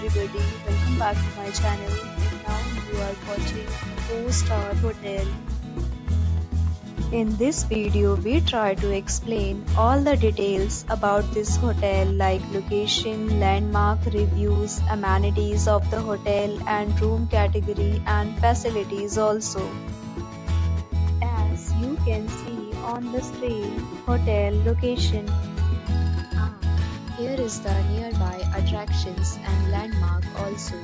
everybody, welcome back to my channel and now you are watching 4-star hotel. In this video we try to explain all the details about this hotel like location, landmark, reviews, amenities of the hotel and room category and facilities also. As you can see on the screen, hotel location. Here is the nearby attractions and landmark also.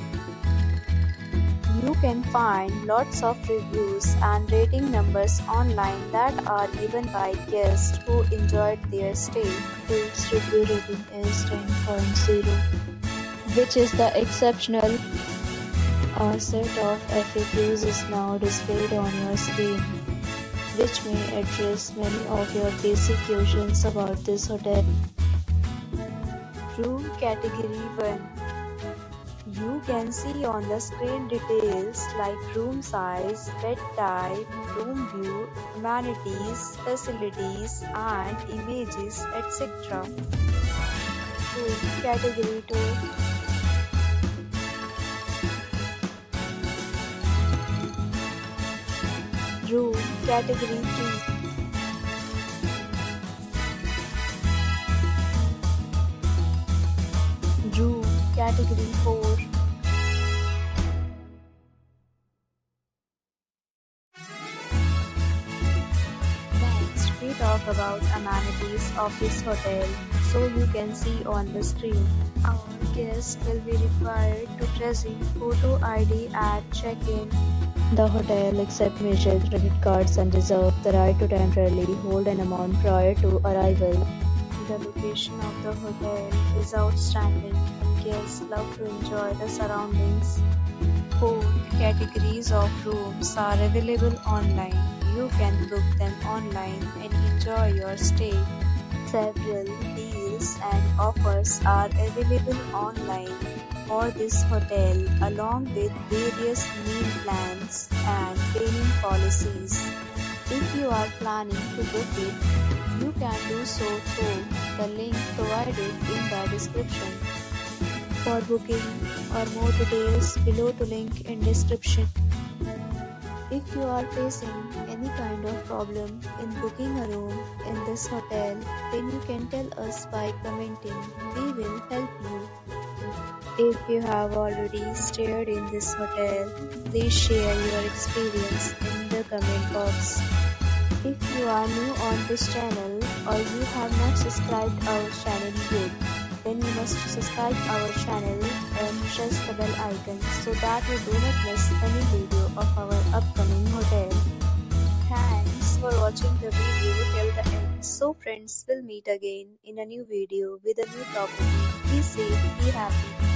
You can find lots of reviews and rating numbers online that are given by guests who enjoyed their stay. Its review rating is 10.0, which is the exceptional. A set of FAQs is now displayed on your screen, which may address many of your basic questions about this hotel. Room category 1. You can see on the screen details like room size, bed type, room view, amenities, facilities and images etc. Room category 2. Room category 3. Room category 4. Next, we talk about amenities of this hotel. So you can see on the screen, our guests will be required to present photo ID at check-in. The hotel accepts major credit cards and reserves the right to temporarily hold an amount prior to arrival. The location of the hotel is outstanding and guests love to enjoy the surroundings. 4 categories of rooms are available online. You can book them online and enjoy your stay. Several deals and offers are available online for this hotel along with various meal plans and payment policies. If you are planning to book it, you can do so through the link provided in the description. For booking or more details, below to link in description. If you are facing any kind of problem in booking a room in this hotel, then you can tell us by commenting. We will help you. If you have already stayed in this hotel, please share your experience in the comment box. If you are new on this channel or you have not subscribed our channel yet, then you must subscribe our channel and press the bell icon so that you do not miss any video of our upcoming hotel. Thanks for watching the video till the end. So friends, will meet again in a new video with a new topic. Be safe, be happy.